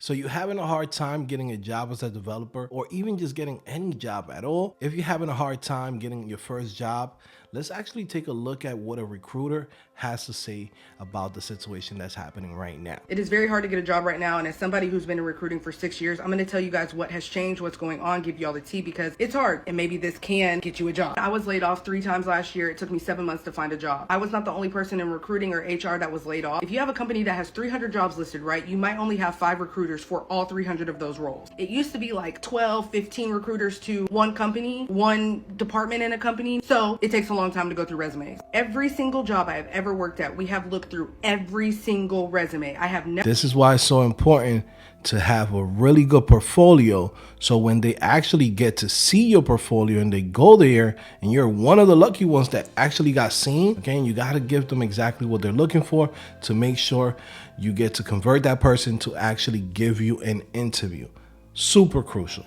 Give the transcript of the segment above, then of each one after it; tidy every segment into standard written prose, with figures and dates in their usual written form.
So you're having a hard time getting a job as a developer or even just getting any job at all? If you're having a hard time getting your first job, let's actually take a look at what a recruiter has to say about the situation that's happening right now. It is very hard to get a job right now, and as somebody who's been in recruiting for 6 years, I'm going to tell you guys what has changed, what's going on, give you all the tea because it's hard, and maybe this can get you a job. I was laid off 3 times last year. It took me 7 months to find a job. I was not the only person in recruiting or HR that was laid off. If you have a company that has 300 jobs listed, right, you might only have 5 recruiters for all 300 of those roles. It used to be like 12, 15 recruiters to one company, one department in a company, so it takes a long time to go through resumes. Every single job I have ever worked at, we have looked through every single resume. I have never. This is why it's so important to have a really good portfolio. So when they actually get to see your portfolio and they go there and you're one of the lucky ones that actually got seen, okay, and you got to give them exactly what they're looking for to make sure you get to convert that person to actually give you an interview. Super crucial.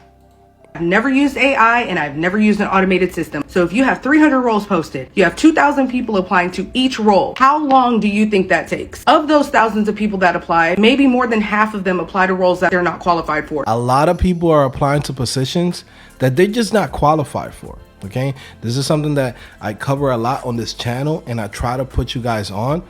I've never used AI and I've never used an automated system. So if you have 300 roles posted, you have 2,000 people applying to each role. How long do you think that takes? Of those thousands of people that apply, maybe more than half of them apply to roles that they're not qualified for. A lot of people are applying to positions that they're just not qualified for. Okay, this is something that I cover a lot on this channel, and I try to put you guys on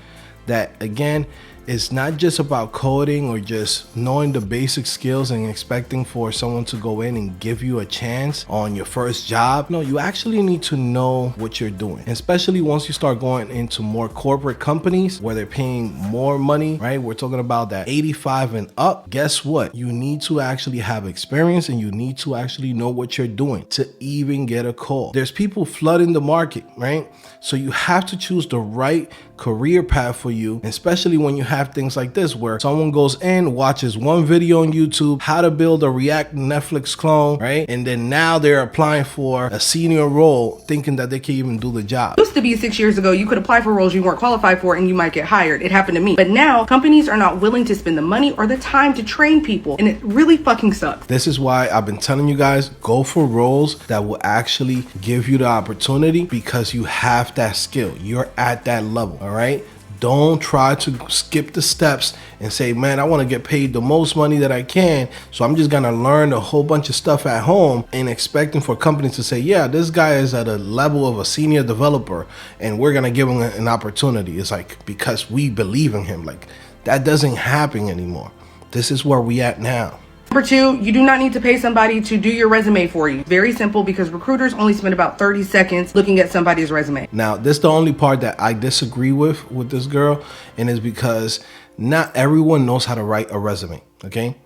that. Again, it's not just about coding or just knowing the basic skills and expecting for someone to go in and give you a chance on your first job. No, you actually need to know what you're doing, especially once you start going into more corporate companies where they're paying more money, right? We're talking about that 85 and up. Guess what? You need to actually have experience and you need to actually know what you're doing to even get a call. There's people flooding the market, right? So you have to choose the right career path for you, especially when you have things like this where someone goes in, watches one video on YouTube, how to build a React Netflix clone, right? And then now they're applying for a senior role thinking that they can even do the job. It used to be 6 years ago, you could apply for roles you weren't qualified for and you might get hired. It happened to me. But now companies are not willing to spend the money or the time to train people, and it really fucking sucks. This is why I've been telling you guys, go for roles that will actually give you the opportunity because you have that skill. You're at that level, all right? Don't try to skip the steps and say, man, I want to get paid the most money that I can, so I'm just going to learn a whole bunch of stuff at home and expecting for companies to say, yeah, this guy is at a level of a senior developer and we're going to give him an opportunity. It's like, because we believe in him. Like, that doesn't happen anymore. This is where we at now. Number 2, you do not need to pay somebody to do your resume for you. Very simple, because recruiters only spend about 30 seconds looking at somebody's resume. Now, this is the only part that I disagree with this girl, and it's because not everyone knows how to write a resume, okay?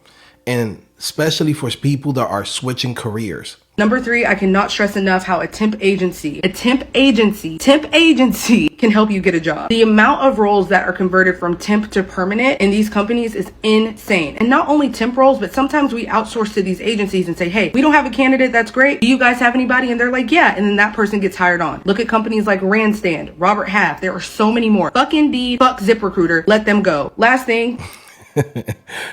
And especially for people that are switching careers. Number 3, I cannot stress enough how a temp agency can help you get a job. The amount of roles that are converted from temp to permanent in these companies is insane. And not only temp roles, but sometimes we outsource to these agencies and say, hey, we don't have a candidate that's great. Do you guys have anybody? And they're like, yeah. And then that person gets hired on. Look at companies like Randstand, Robert Half. There are so many more. Fuck Indeed, fuck ZipRecruiter. Let them go. Last thing.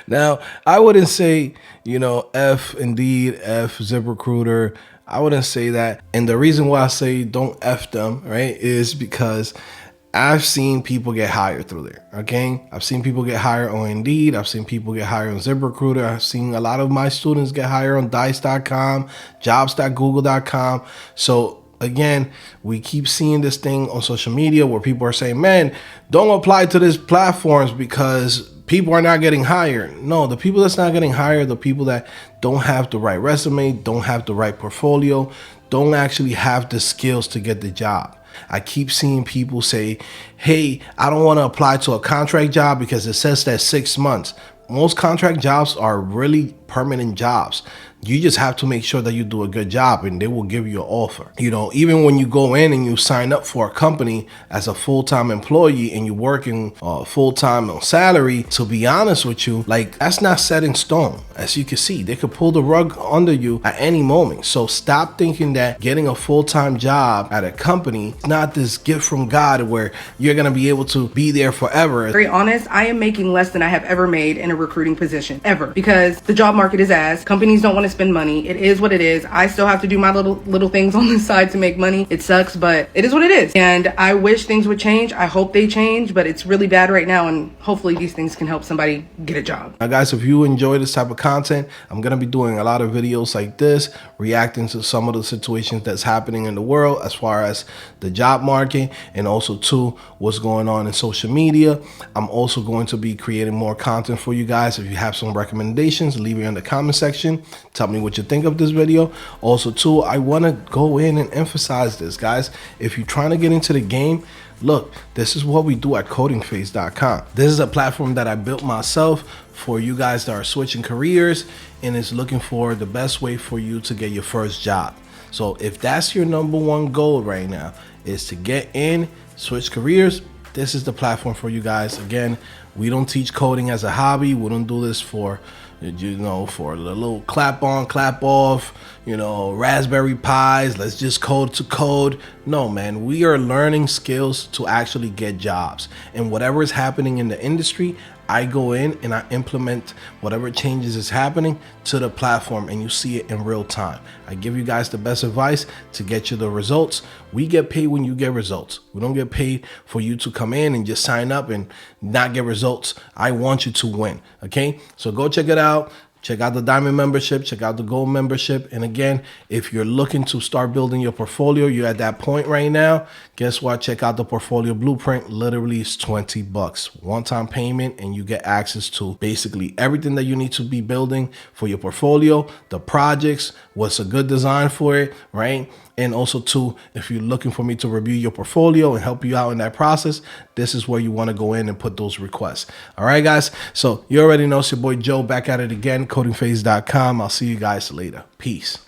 Now, I wouldn't say, F Indeed, F ZipRecruiter. I wouldn't say that. And the reason why I say don't F them, right, is because I've seen people get hired through there, okay? I've seen people get hired on Indeed. I've seen people get hired on ZipRecruiter. I've seen a lot of my students get hired on Dice.com, jobs.google.com. So again, we keep seeing this thing on social media where people are saying, man, don't apply to these platforms because people are not getting hired. No, the people that's not getting hired, the people that don't have the right resume, don't have the right portfolio, don't actually have the skills to get the job. I keep seeing people say, hey, I don't want to apply to a contract job because it says that 6 months. Most contract jobs are really permanent jobs. You just have to make sure that you do a good job and they will give you an offer. Even when you go in and you sign up for a company as a full-time employee and you're working full-time on salary, to be honest with you, like, that's not set in stone. As you can see, they could pull the rug under you at any moment. So stop thinking that getting a full-time job at a company is not this gift from God where you're going to be able to be there forever. Very honest, I am making less than I have ever made in a recruiting position, ever, because the job market is ass. Companies don't want to spend money. It is what it is. I still have to do my little things on the side to make money. It sucks, but it is what it is. And I wish things would change. I hope they change, but it's really bad right now. And hopefully these things can help somebody get a job. Now guys, if you enjoy this type of content, I'm going to be doing a lot of videos like this, reacting to some of the situations that's happening in the world as far as the job market, and also too what's going on in social media. I'm also going to be creating more content for you guys. If you have some recommendations, leave it in the comment section. Tell me what you think of this video. Also too, I want to go in and emphasize this, guys. If you're trying to get into the game, look, this is what we do at CodingPhase.com. This is a platform that I built myself for you guys that are switching careers and is looking for the best way for you to get your first job. So if that's your number one goal right now, is to get in, switch careers, this is the platform for you guys. Again, we don't teach coding as a hobby. We don't do this for, you know, for the little clap on, clap off, you know, Raspberry Pis, let's just code to code. No, man, we are learning skills to actually get jobs. And whatever is happening in the industry, I go in and I implement whatever changes is happening to the platform, and you see it in real time. I give you guys the best advice to get you the results. We get paid when you get results. We don't get paid for you to come in and just sign up and not get results. I want you to win. Okay, so go check it out. Check out the Diamond membership, check out the Gold membership. And again, if you're looking to start building your portfolio, you're at that point right now, guess what? Check out the portfolio blueprint. Literally it's $20. One-time payment, and you get access to basically everything that you need to be building for your portfolio, the projects, what's a good design for it, right? And also too, if you're looking for me to review your portfolio and help you out in that process, this is where you want to go in and put those requests. All right, guys. So you already know it's your boy Joe back at it again, CodingPhase.com. I'll see you guys later. Peace.